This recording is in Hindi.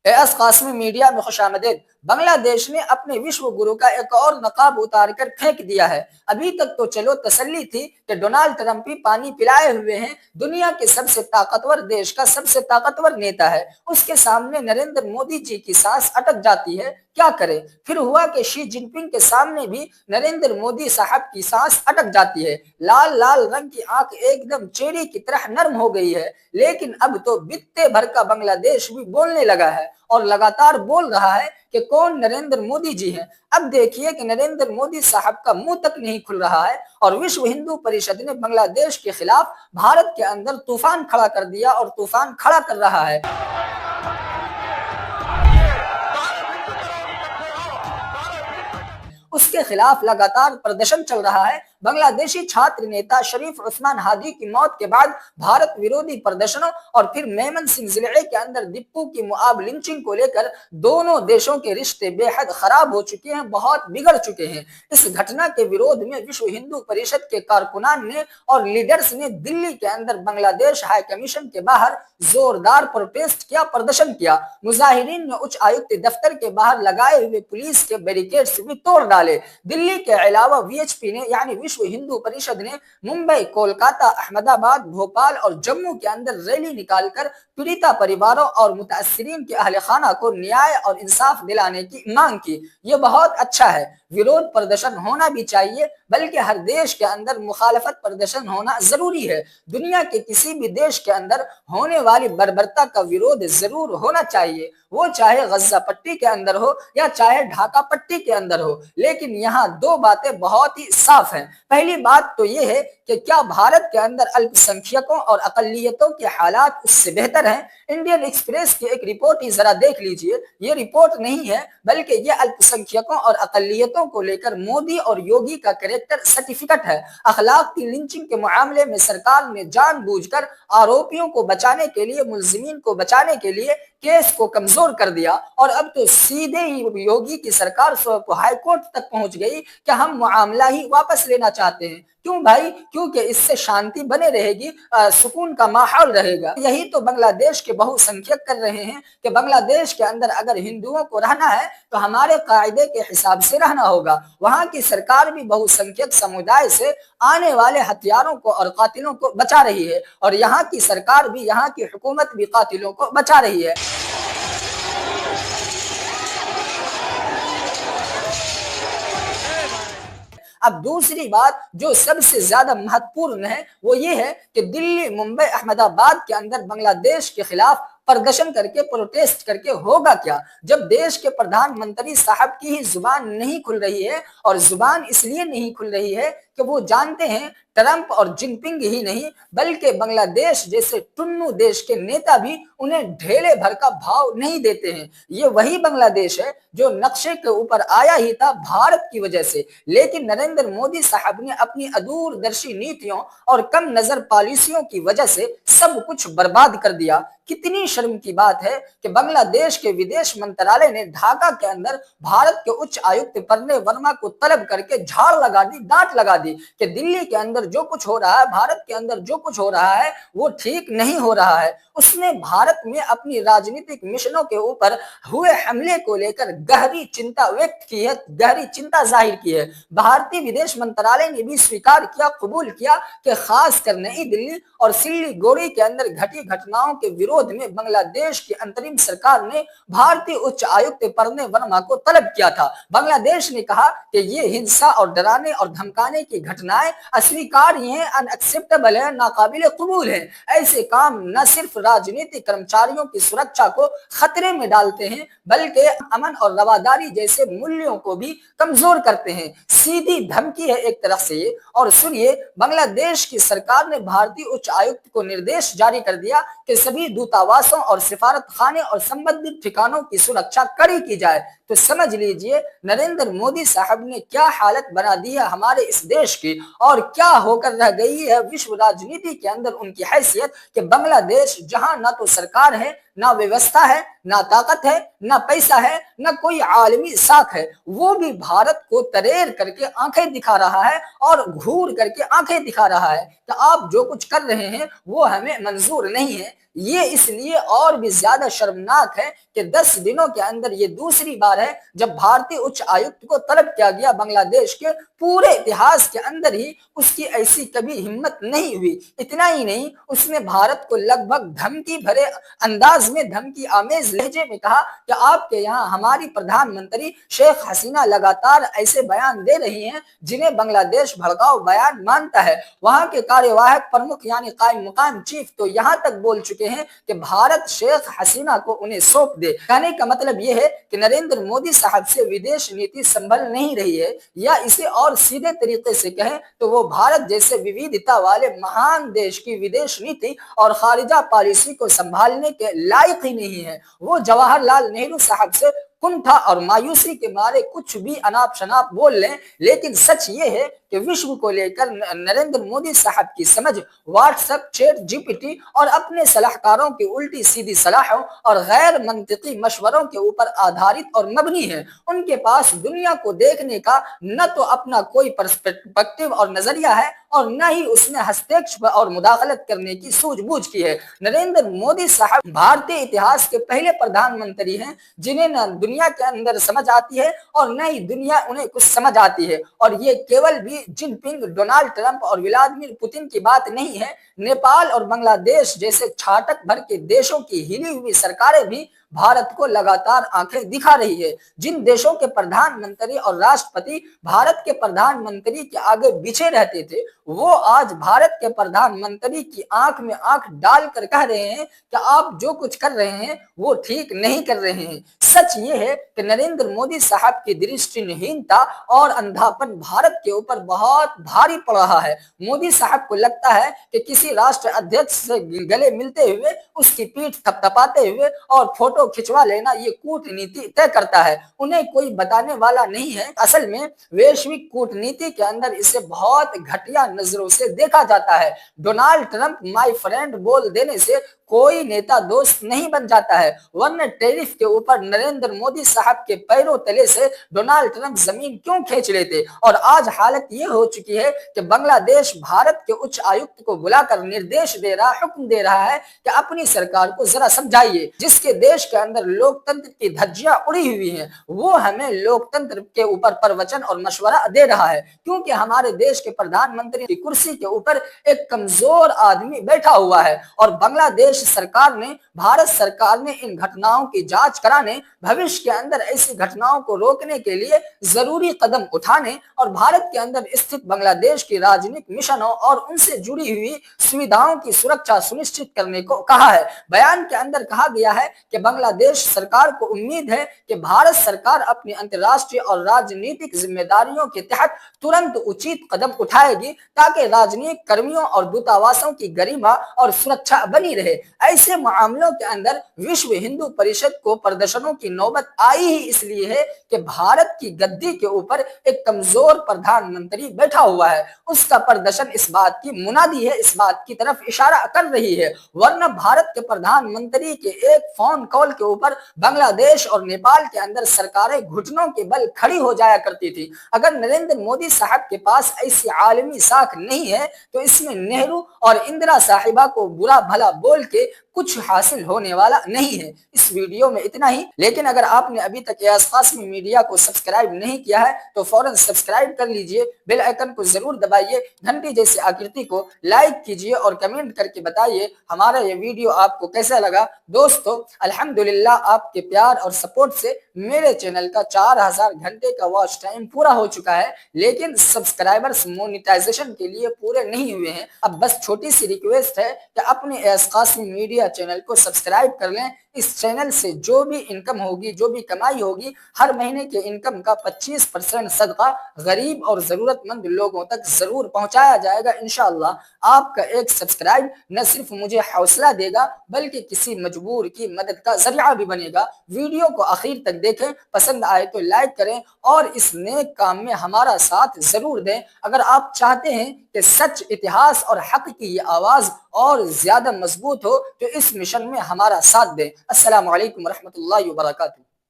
एएस कासमी मीडिया में खुशामदीद। बांग्लादेश ने अपने विश्व गुरु का एक और नकाब उतार कर फेंक दिया है। अभी तक तो चलो तसल्ली थी कि डोनाल्ड ट्रंप ही पानी पिलाए हुए हैं, दुनिया के सबसे ताकतवर देश का सबसे ताकतवर नेता है, उसके सामने नरेंद्र मोदी जी की सांस अटक जाती है, क्या करे। फिर हुआ कि शी जिनपिंग के सामने भी नरेंद्र मोदी साहब की सांस अटक जाती है। लाल लाल रंग की आंख एकदम चेरी की तरह नरम हो गई है। लेकिन अब तो बित्ते भर का बांग्लादेश भी बोलने लगा है और लगातार बोल रहा है कि कौन नरेंद्र मोदी जी हैं। अब देखिए कि नरेंद्र मोदी साहब का मुंह तक नहीं खुल रहा है और विश्व हिंदू परिषद ने बांग्लादेश के खिलाफ भारत के अंदर तूफान खड़ा कर दिया और तूफान खड़ा कर रहा है। उसके खिलाफ लगातार प्रदर्शन चल रहा है। बांग्लादेशी छात्र नेता शरीफ उस्मान हादी की मौत के बाद भारत विरोधी प्रदर्शनों और फिर मेमन सिंह जिले के अंदर दिप्पू की मुआब लिंचिंग को लेकर दोनों देशों के रिश्ते बेहद खराब हो चुके हैं, बहुत बिगड़ चुके हैं। इस घटना के विरोध में विश्व हिंदू परिषद के कारकुनान ने और लीडर्स ने दिल्ली के अंदर बांग्लादेश हाई कमीशन के बाहर जोरदार प्रोटेस्ट किया, प्रदर्शन किया। मुजाहिरीन ने उच्च आयुक्त दफ्तर के बाहर लगाए हुए पुलिस के बैरिकेड्स भी तोड़ डाले। दिल्ली के अलावा वीएचपी ने यानी विश्व हिंदू परिषद ने मुंबई, कोलकाता, अहमदाबाद, भोपाल और जम्मू के अंदर रैली निकालकर पीड़िता परिवारों और मुतासरीन के अहले खाना को न्याय और इंसाफ दिलाने की मांग की। ये बहुत अच्छा है, विरोध प्रदर्शन होना भी चाहिए, बल्कि हर देश के अंदर मुखालफत प्रदर्शन होना जरूरी है। दुनिया के किसी भी देश के अंदर होने वाली बर्बरता का विरोध जरूर होना चाहिए, वो चाहे गज्जा पट्टी के अंदर हो या चाहे ढाका पट्टी के अंदर हो। लेकिन यहाँ दो बातें बहुत ही साफ हैं। पहली बात तो ये है कि क्या भारत के अंदर अल्पसंख्यकों और अकलियतों के हालात उससे बेहतर हैं? इंडियन एक्सप्रेस की एक रिपोर्ट ही जरा देख लीजिए। ये रिपोर्ट नहीं है बल्कि ये अल्पसंख्यकों और अकलियतों को लेकर मोदी और योगी का कैरेक्टर सर्टिफिकेट है। अखलाक की लिंचिंग के मामले में सरकार ने जानबूझकर आरोपियों को बचाने के लिए, मुलजिमीन को बचाने के लिए केस को कमजोर कर दिया और अब तो सीधे ही योगी की सरकार हाईकोर्ट तक पहुंच गई कि हम मामला ही वापस लेना चाहते हैं। क्यों भाई? क्योंकि इससे शांति बने रहेगी, सुकून का माहौल रहेगा। यही तो बांग्लादेश के बहुसंख्यक कर रहे हैं कि बांग्लादेश के अंदर अगर हिंदुओं को रहना है तो हमारे कायदे के हिसाब से रहना होगा। वहां की सरकार भी बहुसंख्यक समुदाय से आने वाले हथियारों को और कातिलों को बचा रही है और यहाँ की सरकार भी, यहाँ की हुकूमत भी कातिलों को बचा रही है। अब दूसरी बात जो सबसे ज्यादा महत्वपूर्ण है वो ये है कि दिल्ली, मुंबई, अहमदाबाद के अंदर बांग्लादेश के खिलाफ प्रदर्शन करके, प्रोटेस्ट करके होगा क्या, जब देश के प्रधानमंत्री साहब की ही जुबान नहीं खुल रही है। और जुबान इसलिए नहीं खुल रही है कि वो जानते हैं ट्रंप और जिनपिंग ही नहीं बल्कि बांग्लादेश जैसे टुन्नू देश के नेता भी उन्हें ढेले भर का भाव नहीं देते हैं। ये वही बांग्लादेश है जो नक्शे के ऊपर आया ही था भारत की वजह से, लेकिन नरेंद्र मोदी साहब ने अपनी अदूरदर्शी नीतियों और कम नजर पॉलिसियों की वजह से सब कुछ बर्बाद कर दिया। कितनी शर्म की बात है कि बांग्लादेश के विदेश मंत्रालय ने ढाका के अंदर भारत के उच्च आयुक्त प्रणय वर्मा को तलब करके झाड़ लगा दी, डांट लगा दी कि दिल्ली के अंदर जो कुछ हो रहा है, भारत के अंदर जो कुछ हो रहा है वो ठीक नहीं हो रहा है। उसने भारत में अपनी राजनीतिक मिशनों के ऊपर हुए हमले को लेकर गहरी चिंता व्यक्त की है, गहरी चिंता जाहिर की है। भारतीय विदेश मंत्रालय ने भी स्वीकार किया, कबूल किया कि खासकर नई दिल्ली और सिल्लीगुड़ी के अंदर घटी घटनाओं के विरोध में बांग्लादेश की अंतरिम सरकार ने भारतीय उच्च आयुक्त प्रणय वर्मा को तलब किया था। बांग्लादेश ने कहा कि ये हिंसा और डराने और धमकाने की घटनाएं अस्वीकार्य हैं, अनएक्सेप्टेबल है, नाकाबिले कबूल है। ऐसे काम न सिर्फ राजनीतिक कर्मचारियों की सुरक्षा को खतरे में डालते हैं बल्कि अमन और रवादारी जैसे मूल्यों को भी कमजोर करते हैं। सीधी धमकी है एक तरह से ये। और सुनिए, बांग्लादेश की सरकार ने भारतीय उच्च आयुक्त को निर्देश जारी कर दिया कि सभी दूतावासों और सिफारत खाने और संबंधित ठिकानों की सुरक्षा कड़ी की जाए। तो समझ लीजिए नरेंद्र मोदी साहब ने क्या हालत बना दी है हमारे इस देश की और क्या होकर रह गई है विश्व राजनीति के अंदर उनकी हैसियत कि बांग्लादेश जहां न तो सरकार है, ना व्यवस्था है, ना ताकत है, ना पैसा है, ना कोई आलमी साख है। वो भी भारत को तरेर करके आंखें दिखा रहा है और घूर करके आंखें दिखा रहा है कि आप जो कुछ कर रहे हैं वो हमें मंजूर नहीं है। ये इसलिए और भी ज्यादा शर्मनाक है कि 10 दिनों के अंदर ये दूसरी बार है जब भारतीय उच्च आयुक्त को तलब किया गया। बांग्लादेश के पूरे इतिहास के अंदर ही उसकी ऐसी कभी हिम्मत नहीं हुई। इतना ही नहीं, उसने भारत को लगभग धमकी भरे अंदाज में, धमकी आमेज लहजे में कहा कि आपके यहाँ हमारी प्रधानमंत्री शेख हसीना लगातार ऐसे बयान दे रही हैं जिन्हें बांग्लादेश भड़काऊ बयान मानता है। वहां के कार्यवाहक प्रमुख यानी कायम मुकाम चीफ तो यहाँ तक बोल चुके हैं कि भारत शेख हसीना को उन्हें सौंप दे। कहने का मतलब यह है कि नरेंद्र मोदी साहब से विदेश नीति संभल नहीं रही है, या इसे और सीधे तरीके से कहें तो वो भारत जैसे विविधता वाले महान देश की विदेश नीति और खारिजा पॉलिसी को संभालने के लायक ही नहीं है। वो जवाहरलाल नेहरू साहब से कुंठा और मायूसी के मारे कुछ भी अनाप शनाप बोल लें, लेकिन सच ये है कि विश्व को लेकर नरेंद्र मोदी साहब की समझ व्हाट्सएप, चैट जीपीटी और अपने सलाहकारों की उल्टी सीधी सलाहों और गैर मंतिकी मशवरों के ऊपर आधारित और मबनी है। उनके पास दुनिया को देखने का न तो अपना कोई पर्सपेक्टिव और नजरिया है और न ही उसने हस्तक्षेप और मुदाखलत करने की सूझबूझ की है। नरेंद्र मोदी साहब भारतीय इतिहास के पहले प्रधानमंत्री हैं जिन्हें न दुनिया के अंदर समझ आती है और न ही दुनिया उन्हें कुछ समझ आती है। और ये केवल भी जिनपिंग, डोनाल्ड ट्रंप और व्लादिमीर पुतिन की बात नहीं है। नेपाल और बांग्लादेश जैसे छाटक भर के देशों की हिली हुई सरकारें भी भारत को लगातार आंखें दिखा रही है। जिन देशों के प्रधानमंत्री और राष्ट्रपति भारत के प्रधानमंत्री के आगे पीछे रहते थे, वो आज भारत के प्रधानमंत्री की आंख में आंख डालकर कह रहे हैं कि आप जो कुछ कर रहे हैं वो ठीक नहीं कर रहे हैं। सच ये है कि नरेंद्र मोदी साहब की दृष्टिहीनता और अंधापन भारत के ऊपर बहुत भारी पड़ रहा है। मोदी साहब को लगता है कि किसी राष्ट्र अध्यक्ष से गले मिलते हुए, उसकी पीठ थपथपाते हुए और फोटो खिंचवा लेना ये कूटनीति तय करता है। उन्हें कोई बताने वाला नहीं है। असल में वैश्विक कूटनीति के अंदर इसे बहुत घटिया नजरों से देखा जाता है। डोनाल्ड ट्रंप माय फ्रेंड बोल देने से कोई नेता दोस्त नहीं बन जाता है, वरना टैरिफ के ऊपर नरेंद्र मोदी साहब के पैरों तले से डोनाल्ड ट्रंप जमीन क्यों खींच लेते। और आज हालत ये हो चुकी है कि बांग्लादेश भारत के उच्च आयुक्त को बुलाकर निर्देश दे रहा, हुक्म दे रहा है कि अपनी सरकार को जरा समझाइए। जिसके देश के अंदर लोकतंत्र की धज्जियां उड़ी हुई हैं, वो हमें लोकतंत्र के ऊपर प्रवचन और मशवरा दे रहा है, क्योंकि हमारे देश के प्रधानमंत्री की कुर्सी के ऊपर एक कमजोर आदमी बैठा हुआ है। और बांग्लादेश सरकार ने, भारत सरकार ने इन घटनाओं की जांच कराने, भविष्य के अंदर ऐसी घटनाओं को रोकने के लिए जरूरी कदम उठाने और भारत के अंदर स्थित बांग्लादेश की राजनीतिक मिशनों और उनसे जुड़ी हुई सुविधाओं की सुरक्षा सुनिश्चित करने को कहा है। बयान के अंदर कहा गया है कि बांग्लादेश सरकार को उम्मीद है कि भारत सरकार अपनी अंतर्राष्ट्रीय और राजनीतिक जिम्मेदारियों के तहत तुरंत उचित कदम उठाएगी ताकि राजनीतिक कर्मियों और दूतावासों की गरिमा और सुरक्षा बनी रहे। ऐसे मामलों के अंदर विश्व हिंदू परिषद को प्रदर्शनों की नौबत आई ही इसलिए है कि भारत की गद्दी के ऊपर एक कमजोर प्रधानमंत्री बैठा हुआ है। उसका प्रदर्शन इस बात की मुनादी है, इस बात की तरफ इशारा कर रही है। वरना भारत के प्रधानमंत्री के एक फोन कॉल के ऊपर बांग्लादेश और नेपाल के अंदर सरकारें घुटनों के बल खड़ी हो जाया करती थी। अगर नरेंद्र मोदी साहब के पास ऐसी आलमी साख नहीं है तो इसमें नेहरू और इंदिरा साहिबा को बुरा भला बोल के कुछ हासिल होने वाला नहीं है। इस वीडियो में इतना ही, लेकिन अगर आपने अभी तक एयाज कासमी मीडिया को सब्सक्राइब नहीं किया है तो फौरन सब्सक्राइब कर लीजिए, बेल आइकन को जरूर दबाइए, घंटी जैसी आकृति को लाइक कीजिए और कमेंट करके बताइए हमारा ये वीडियो आपको कैसा लगा। दोस्तों अल्हम्दुलिल्लाह आपके प्यार और सपोर्ट से मेरे चैनल का 4000 घंटे का वॉच टाइम पूरा हो चुका है, लेकिन सब्सक्राइबर्स मोनेटाइजेशन के लिए पूरे नहीं हुए हैं। अब बस छोटी सी रिक्वेस्ट है कि अपने एयाज कासमी मीडिया चैनल को सब्सक्राइब कर लें। इस चैनल से जो भी इनकम होगी, जो भी कमाई होगी, हर महीने के इनकम का 25% सदका गरीब और जरूरतमंद लोगों तक जरूर पहुंचाया जाएगा इंशाअल्लाह। आपका एक सब्सक्राइब न सिर्फ मुझे हौसला देगा बल्कि किसी मजबूर की मदद का जरिया भी बनेगा। वीडियो को आखिर तक देखें, पसंद आए तो लाइक करें और इस नेक काम में हमारा साथ जरूर दें। अगर आप चाहते हैं कि सच, इतिहास और हक की ये आवाज और ज्यादा मजबूत हो, तो इस मिशन में हमारा साथ दें। अस्सलामु अलैकुम रहमतुल्लाहि व बरकातुहू।